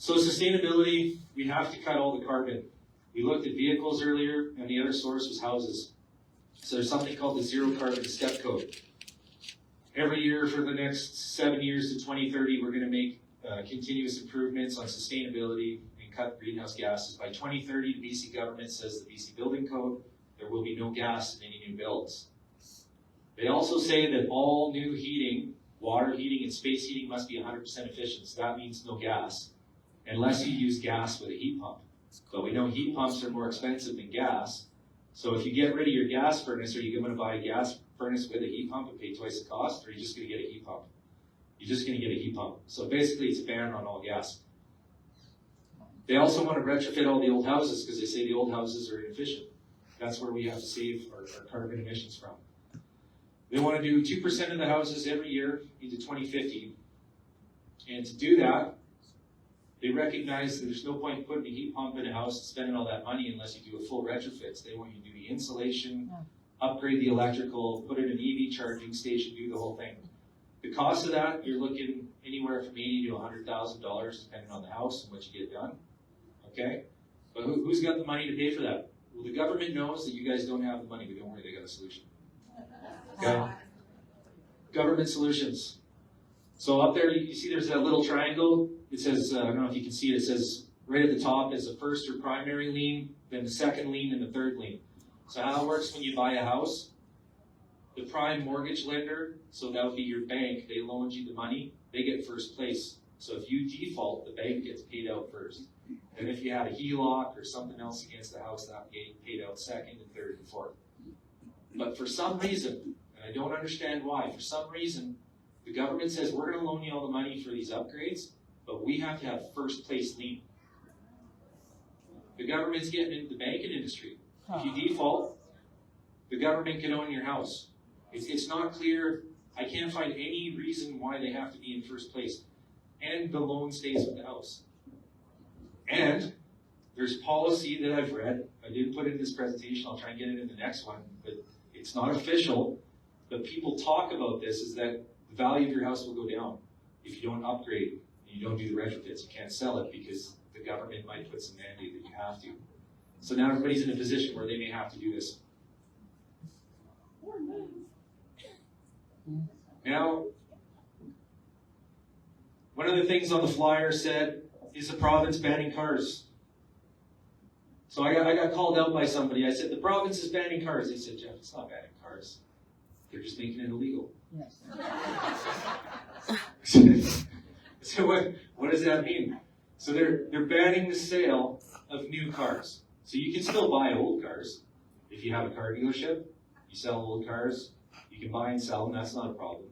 So sustainability, we have to cut all the carbon. We looked at vehicles earlier, and the other source was houses. So there's something called the Zero Carbon Step Code. Every year for the next 7 years to 2030, we're going to make continuous improvements on sustainability and cut greenhouse gases. By 2030, the BC government says the BC Building Code, there will be no gas in any new builds. They also say that all new heating, water heating and space heating must be 100% efficient. So that means no gas, unless you use gas with a heat pump. But we know heat pumps are more expensive than gas. So if you get rid of your gas furnace, are you going to buy a gas furnace with a heat pump and pay twice the cost, or are you just going to get a heat pump? You're just going to get a heat pump. So basically it's a ban on all gas. They also want to retrofit all the old houses because they say the old houses are inefficient. That's where we have to save our carbon emissions from. They want to do 2% of the houses every year into 2050. And to do that, they recognize that there's no point putting a heat pump in a house and spending all that money unless you do a full retrofit. So they want you to do the insulation, upgrade the electrical, put in an EV charging station, do the whole thing. The cost of that, you're looking anywhere from $80,000 to $100,000 depending on the house and what you get done. Okay? But who's got the money to pay for that? Well, the government knows that you guys don't have the money, but don't worry, they got a solution. Okay? Government solutions. So up there, you see there's that little triangle. It says, I don't know if you can see it, it says right at the top is the first or primary lien, then the second lien, and the third lien. So how it works when you buy a house, the prime mortgage lender, so that would be your bank, they loaned you the money, they get first place. So if you default, the bank gets paid out first. And if you had a HELOC or something else against the house, that get paid out second and third and fourth. But for some reason, and I don't understand why, for some reason, the government says we're going to loan you all the money for these upgrades, but we have to have first place lien. The government's getting into the banking industry. If you default, the government can own your house. It's not clear. I can't find any reason why they have to be in first place. And the loan stays with the house. And there's policy that I've read. I didn't put it in this presentation. I'll try and get it in the next one. But it's not official. But people talk about this is that the value of your house will go down if you don't upgrade and you don't do the retrofits. You can't sell it because the government might put some mandate that you have to. So now everybody's in a position where they may have to do this. Now, one of the things on the flyer said, is the province banning cars? So I got called out by somebody. I said, the province is banning cars. They said, Geoff, it's not banning cars. They're just making it illegal. Yes. So what does that mean? So they're banning the sale of new cars. So you can still buy old cars. If you have a car dealership, you sell old cars, you can buy and sell them, that's not a problem.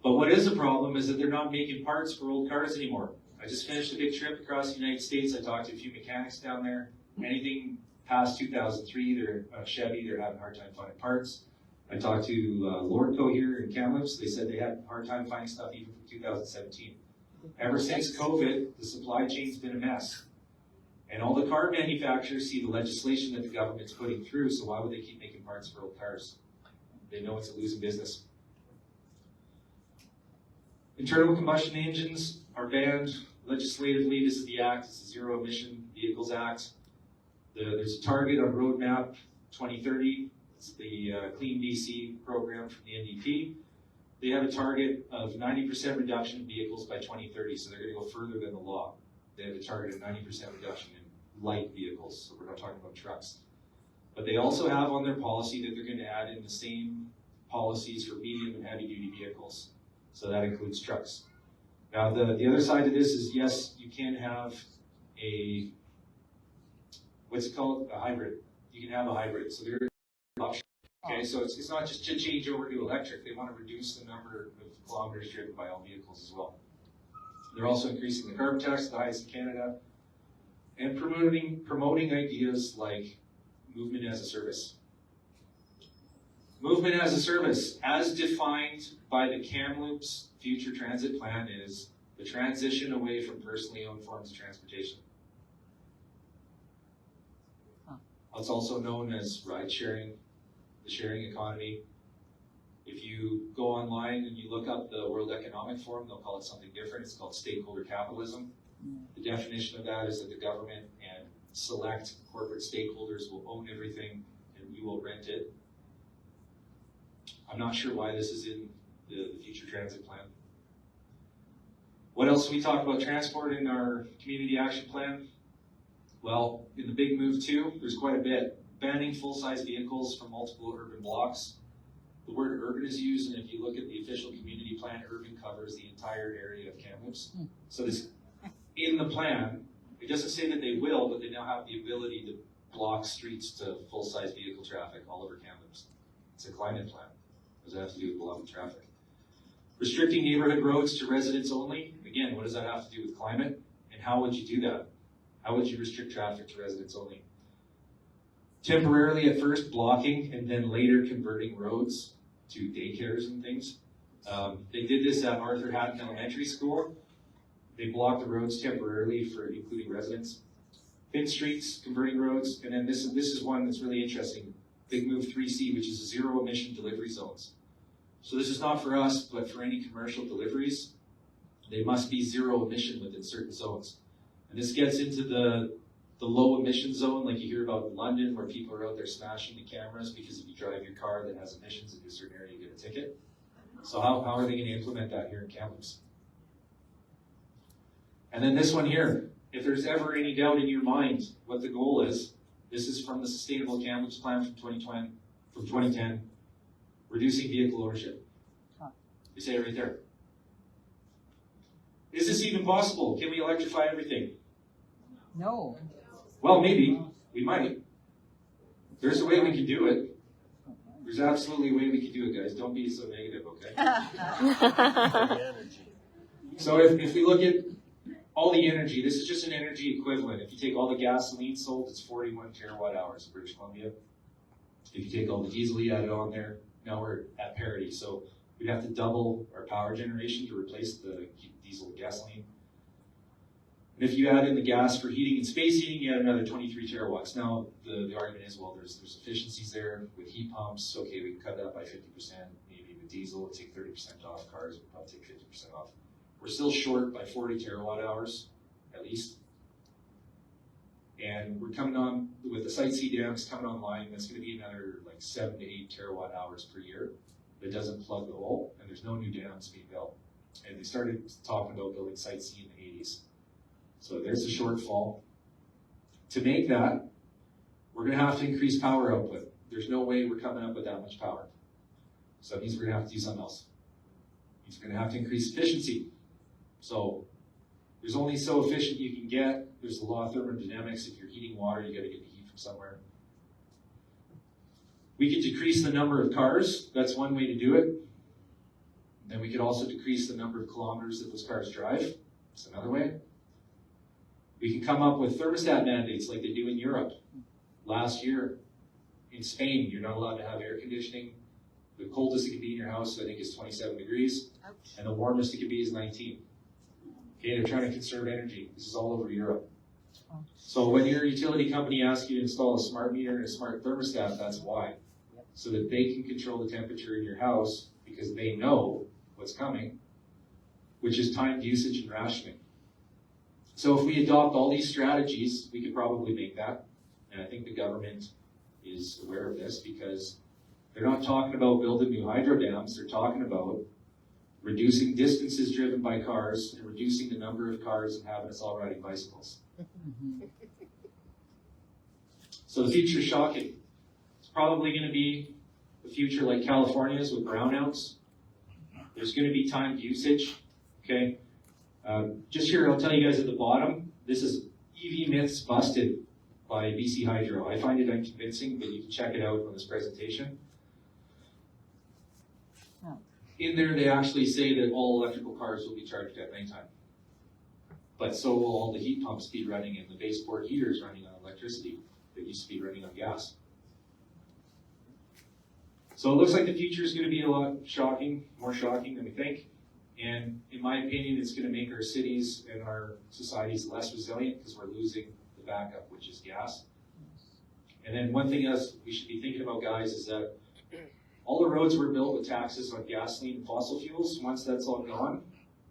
But what is a problem is that they're not making parts for old cars anymore. I just finished a big trip across the United States. I talked to a few mechanics down there. Anything past 2003, they're Chevy, they're having a hard time finding parts. I talked to Lordco here in Kamloops. They said they had a hard time finding stuff even from 2017. Ever since COVID, the supply chain's been a mess. And all the car manufacturers see the legislation that the government's putting through, so why would they keep making parts for old cars? They know it's a losing business. Internal combustion engines are banned legislatively. This is the act, it's the Zero Emission Vehicles Act. There's a target on Roadmap 2030. It's the Clean BC program from the NDP. They have a target of 90% reduction in vehicles by 2030, so they're going to go further than the law. They have a target of 90% reduction in light vehicles, so we're not talking about trucks. But they also have on their policy that they're going to add in the same policies for medium and heavy duty vehicles. So that includes trucks. Now the other side of this is, yes, you can have a, what's it called? A hybrid. You can have a hybrid. So they're options. Okay, so it's not just to change over to electric. They want to reduce the number of kilometers driven by all vehicles as well. They're also increasing the carbon tax, the highest in Canada, and promoting ideas like movement as a service. Movement as a service, as defined by the Kamloops Future Transit Plan, is the transition away from personally owned forms of transportation. It's also known as ride sharing, the sharing economy. If you go online and you look up the World Economic Forum, they'll call it something different. It's called stakeholder capitalism. The definition of that is that the government and select corporate stakeholders will own everything and we will rent it. I'm not sure why this is in the future transit plan. What else do we talk about transport in our community action plan? Well, in the big move too, there's quite a bit. Banning full-size vehicles from multiple urban blocks. The word urban is used, and if you look at the official community plan, urban covers the entire area of Kamloops. So this, in the plan, it doesn't say that they will, but they now have the ability to block streets to full-size vehicle traffic all over Kamloops. It's a climate plan. What does that have to do with blocking traffic? Restricting neighborhood roads to residents only. Again, what does that have to do with climate? And how would you do that? How would you restrict traffic to residents only? Temporarily at first blocking and then later converting roads to daycares and things. They did this at Arthur Hatton Elementary School. They blocked the roads temporarily for including residents. Thin streets, converting roads, and then this is one that's really interesting. Big Move 3C, which is zero emission delivery zones. So this is not for us, but for any commercial deliveries, they must be zero emission within certain zones. And this gets into the low emission zone, like you hear about in London, where people are out there smashing the cameras because if you drive your car that has emissions into a certain area, you get a ticket. So how are they going to implement that here in Kamloops? And then this one here, if there's ever any doubt in your mind what the goal is, this is from the Sustainable Kamloops plan from 2010, reducing vehicle ownership. You say it right there. Is this even possible? Can we electrify everything? No. Well, maybe. We might. There's a way we can do it. There's absolutely a way we can do it, guys. Don't be so negative, okay? So if we look at all the energy, this is just an energy equivalent. If you take all the gasoline sold, it's 41 terawatt hours in British Columbia. If you take all the diesel you added on there, now we're at parity. So we'd have to double our power generation to replace the diesel and gasoline. And if you add in the gas for heating and space heating, you add another 23 terawatts. Now, the argument is, well, there's efficiencies there with heat pumps. Okay, we can cut that by 50%. Maybe with diesel, we'll take 30% off. Cars, we'll probably take 50% off. We're still short by 40 terawatt hours, at least. And we're coming on, with the Site C dams coming online, that's going to be another like 7 to 8 terawatt hours per year. That doesn't plug the hole, and there's no new dams being built. And they started talking about building Site C in the 80s. So there's a shortfall. To make that, we're going to have to increase power output. There's no way we're coming up with that much power. So that means we're going to have to do something else. It means we're going to have to increase efficiency. So there's only so efficient you can get. There's the law of thermodynamics. If you're heating water, you got to get the heat from somewhere. We could decrease the number of cars. That's one way to do it. Then we could also decrease the number of kilometers that those cars drive. That's another way. We can come up with thermostat mandates like they do in Europe. Last year in Spain, you're not allowed to have air conditioning. The coldest it can be in your house, I think, is 27 degrees. And the warmest it can be is 19. Okay, they're trying to conserve energy. This is all over Europe. So when your utility company asks you to install a smart meter and a smart thermostat, that's why. So that they can control the temperature in your house because they know what's coming, which is timed usage and rationing. So if we adopt all these strategies, we could probably make that. And I think the government is aware of this because they're not talking about building new hydro dams. They're talking about reducing distances driven by cars and reducing the number of cars and having us all riding bicycles. So the future is shocking. It's probably going to be a future like California's with brownouts. There's going to be timed usage. Okay. Just here, I'll tell you guys at the bottom, this is EV myths busted by BC Hydro. I find it unconvincing, but you can check it out on this presentation. In there, they actually say that all electrical cars will be charged at nighttime. But so will all the heat pumps be running and the baseboard heaters running on electricity that used to be running on gas. So it looks like the future is going to be a lot shocking, more shocking than we think. And in my opinion, it's going to make our cities and our societies less resilient because we're losing the backup, which is gas. And then one thing else we should be thinking about, guys, is that all the roads were built with taxes on gasoline and fossil fuels. Once that's all gone,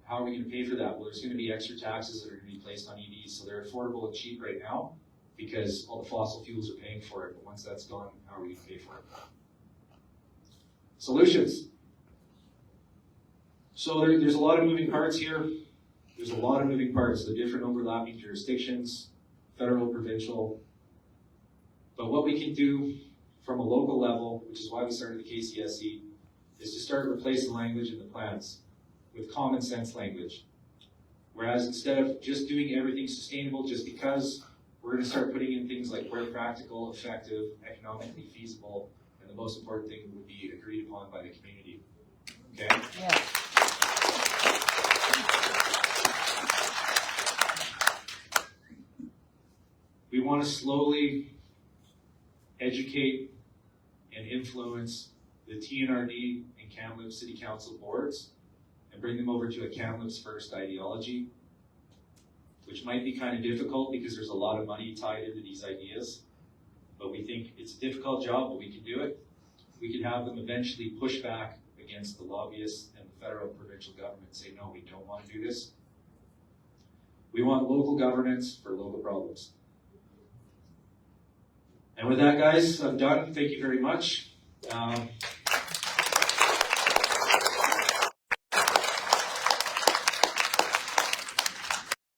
how are we going to pay for that? Well, there's going to be extra taxes that are going to be placed on EVs, so they're affordable and cheap right now because all the fossil fuels are paying for it. But once that's gone, how are we going to pay for it? Solutions. So there's a lot of moving parts here. There's a lot of moving parts, the different overlapping jurisdictions, federal, provincial. But what we can do from a local level, which is why we started the KCSC, is to start replacing language in the plans with common sense language. Whereas instead of just doing everything sustainable just because, we're going to start putting in things like where practical, effective, economically feasible, and the most important thing would be agreed upon by the community. Okay? Yeah. We want to slowly educate and influence the TNRD and Kamloops City Council boards and bring them over to a Kamloops first ideology, which might be kind of difficult because there's a lot of money tied into these ideas, but we think it's a difficult job, but we can do it. We can have them eventually push back against the lobbyists and the federal and provincial government and say, no, we don't want to do this. We want local governance for local problems. And with that, guys, I'm done. Thank you very much.